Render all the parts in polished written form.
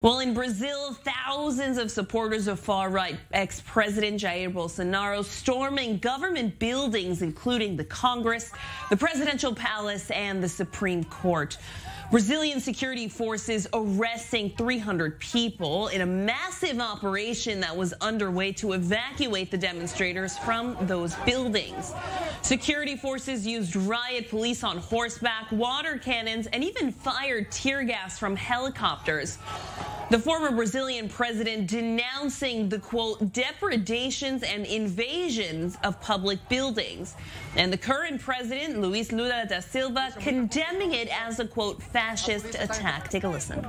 Well, in Brazil, thousands of supporters of far-right ex-president Jair Bolsonaro storming government buildings, including the Congress, the presidential palace, and the Supreme Court. Brazilian security forces arresting 300 people in a massive operation that was underway to evacuate the demonstrators from those buildings. Security forces used riot police on horseback, water cannons, and even fired tear gas from helicopters. The former Brazilian president denouncing the, quote, depredations and invasions of public buildings. And the current president, Luis Lula da Silva, condemning it as a, quote, fascist attack. Take a listen.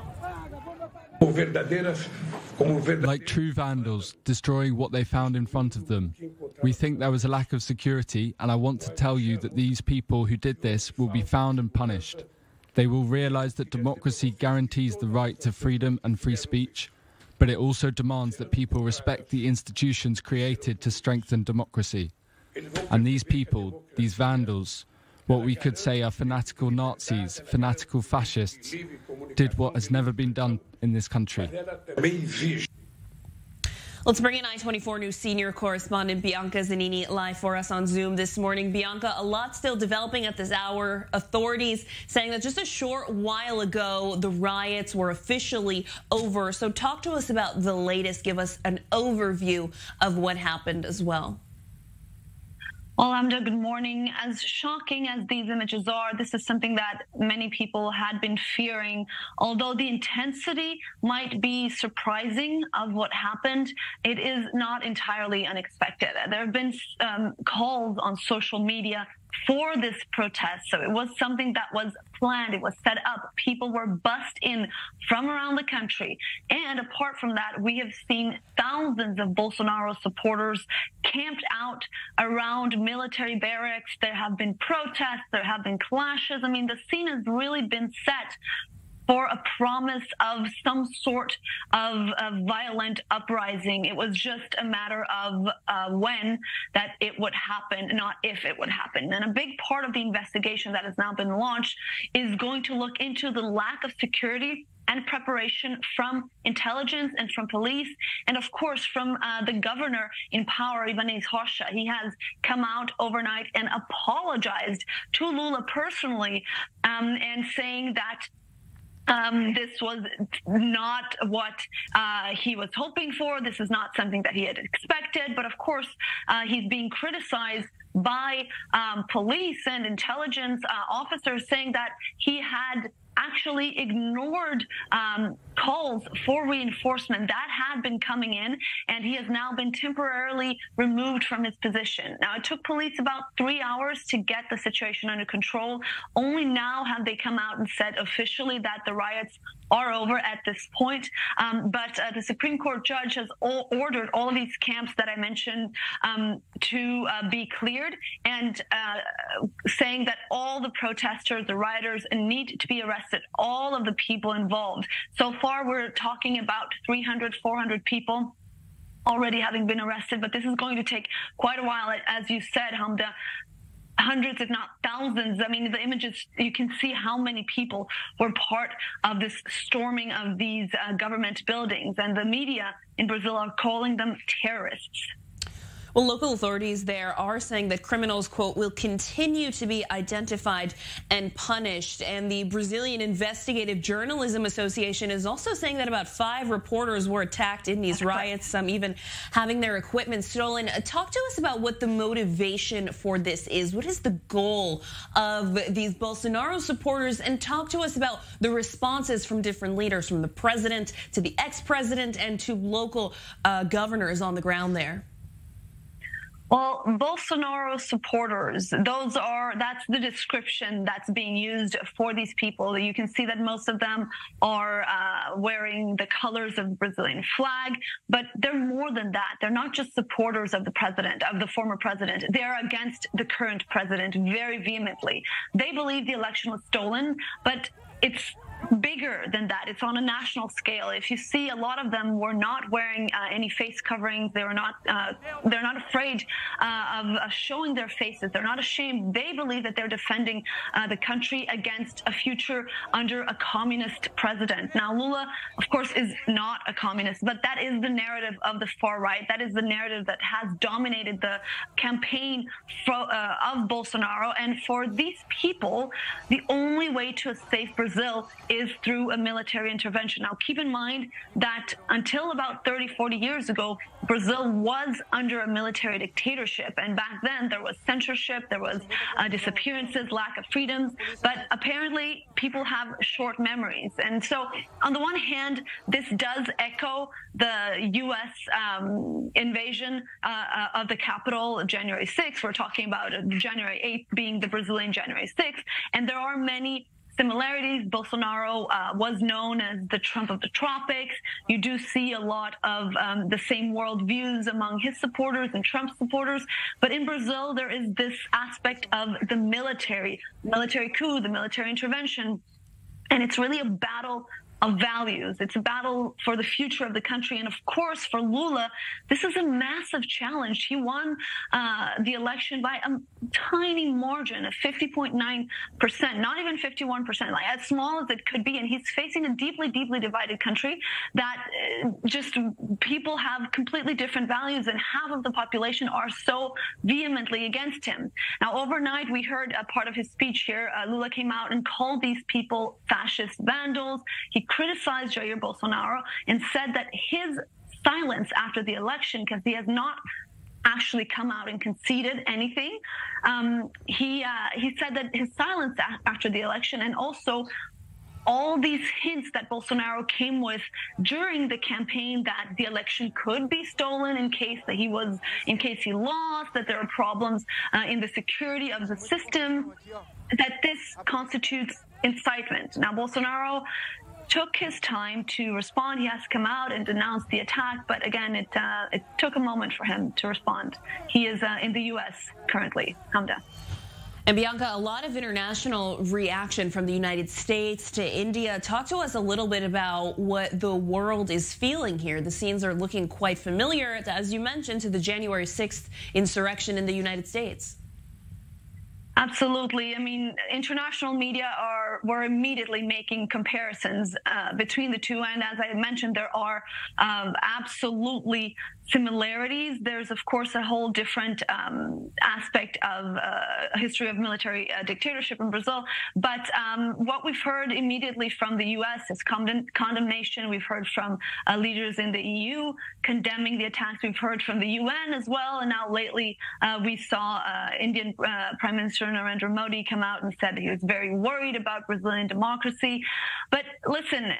Like true vandals, destroying what they found in front of them. We think there was a lack of security, and I want to tell you that these people who did this will be found and punished. They will realize that democracy guarantees the right to freedom and free speech, but it also demands that people respect the institutions created to strengthen democracy. And these people, these vandals, what we could say are fanatical Nazis, fanatical fascists, did what has never been done in this country. Let's bring in I-24 News senior correspondent Bianca Zanini live for us on Zoom this morning. Bianca, a lot still developing at this hour. Authorities saying that just a short while ago, the riots were officially over. So talk to us about the latest. Give us an overview of what happened as well. Well, Amda, good morning. As shocking as these images are, this is something that many people had been fearing. Although the intensity might be surprising of what happened, it is not entirely unexpected. There have been calls on social media for this protest. So it was something that was planned. It was set up. People were bussed in from around the country. And apart from that, we have seen thousands of Bolsonaro supporters camped out around military barracks. There have been protests. There have been clashes. I mean, the scene has really been set for a promise of some sort of violent uprising. It was just a matter of when that it would happen, not if it would happen. And a big part of the investigation that has now been launched is going to look into the lack of security and preparation from intelligence and from police, and of course from the governor in power, Ibanez Rocha. He has come out overnight and apologized to Lula personally, and saying that this was not what he was hoping for. This is not something that he had expected. But of course, he's being criticized by police and intelligence officers, saying that he had actually ignored calls for reinforcement that had been coming in, and he has now been temporarily removed from his position. Now, it took police about 3 hours to get the situation under control. Only now have they come out and said officially that the riots are over at this point. But the Supreme Court judge has ordered all of these camps that I mentioned to be cleared, and saying that all the protesters, the rioters, need to be arrested, all of the people involved. So far, we're talking about 300, 400 people already having been arrested, but this is going to take quite a while. As you said, Hamda, hundreds, if not thousands. I mean, the images, you can see how many people were part of this storming of these government buildings, and the media in Brazil are calling them terrorists. Well, local authorities there are saying that criminals, quote, will continue to be identified and punished. And the Brazilian Investigative Journalism Association is also saying that about 5 reporters were attacked in these riots, some even having their equipment stolen. Talk to us about what the motivation for this is. What is the goal of these Bolsonaro supporters? And talk to us about the responses from different leaders, from the president to the ex-president and to local governors on the ground there. Well, Bolsonaro supporters, that's the description that's being used for these people. You can see that most of them are wearing the colors of the Brazilian flag, but they're more than that. They're not just supporters of the president, of the former president. They're against the current president very vehemently. They believe the election was stolen, but it's bigger than that. It's on a national scale. If you see, a lot of them were not wearing any face coverings. They're not afraid of showing their faces. They're not ashamed. They believe that they're defending the country against a future under a communist president. Now, Lula, of course, is not a communist, but that is the narrative of the far right. That is the narrative that has dominated the campaign of Bolsonaro. And for these people, the only way to save Brazil is through a military intervention. Now, keep in mind that until about 30, 40 years ago, Brazil was under a military dictatorship. And back then, there was censorship, there was disappearances, lack of freedoms. But apparently, people have short memories. And so, on the one hand, this does echo the U.S. Invasion of the capital, January 6th. We're talking about January 8th being the Brazilian January 6th. And there are many similarities. Bolsonaro was known as the Trump of the tropics. You do see a lot of the same worldviews among his supporters and Trump's supporters. But in Brazil, there is this aspect of the military coup, the military intervention. And it's really a battle of values. It's a battle for the future of the country. And of course, for Lula, this is a massive challenge. He won the election by a tiny margin of 50.9%, not even 51%, like as small as it could be. And he's facing a deeply, deeply divided country that just people have completely different values, and half of the population are so vehemently against him. Now, overnight, we heard a part of his speech here. Lula came out and called these people fascist vandals. He criticized Jair Bolsonaro and said that his silence after the election, because he has not actually come out and conceded anything, he said that his silence after the election, and also all these hints that Bolsonaro came with during the campaign that the election could be stolen in case he lost, that there are problems in the security of the system, that this constitutes incitement. Now, Bolsonaro took his time to respond. He has come out and denounced the attack, but again, it took a moment for him to respond. He is in the U.S. currently. Hamda. And Bianca, a lot of international reaction from the United States to India. Talk to us a little bit about what the world is feeling here. The scenes are looking quite familiar, as you mentioned, to the January 6th insurrection in the United States. Absolutely. I mean, international media were immediately making comparisons between the two. And as I mentioned, there are absolutely similarities. There's, of course, a whole different aspect of a history of military dictatorship in Brazil. But what we've heard immediately from the U.S. is condemnation. We've heard from leaders in the EU condemning the attacks. We've heard from the UN as well. And now lately, we saw Indian Prime Minister Narendra Modi come out and said he was very worried about Brazilian democracy. But listen,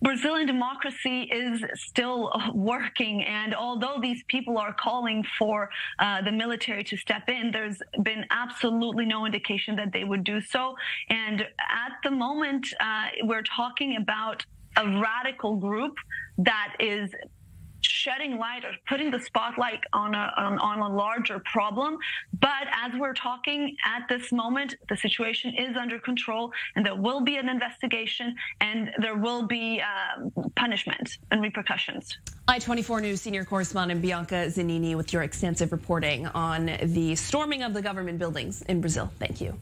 Brazilian democracy is still working. And although these people are calling for the military to step in, there's been absolutely no indication that they would do so. And at the moment, we're talking about a radical group that is shedding light or putting the spotlight on a larger problem. But as we're talking at this moment, the situation is under control, and there will be an investigation, and there will be punishment and repercussions. I-24 News senior correspondent Bianca Zanini with your extensive reporting on the storming of the government buildings in Brazil. Thank you.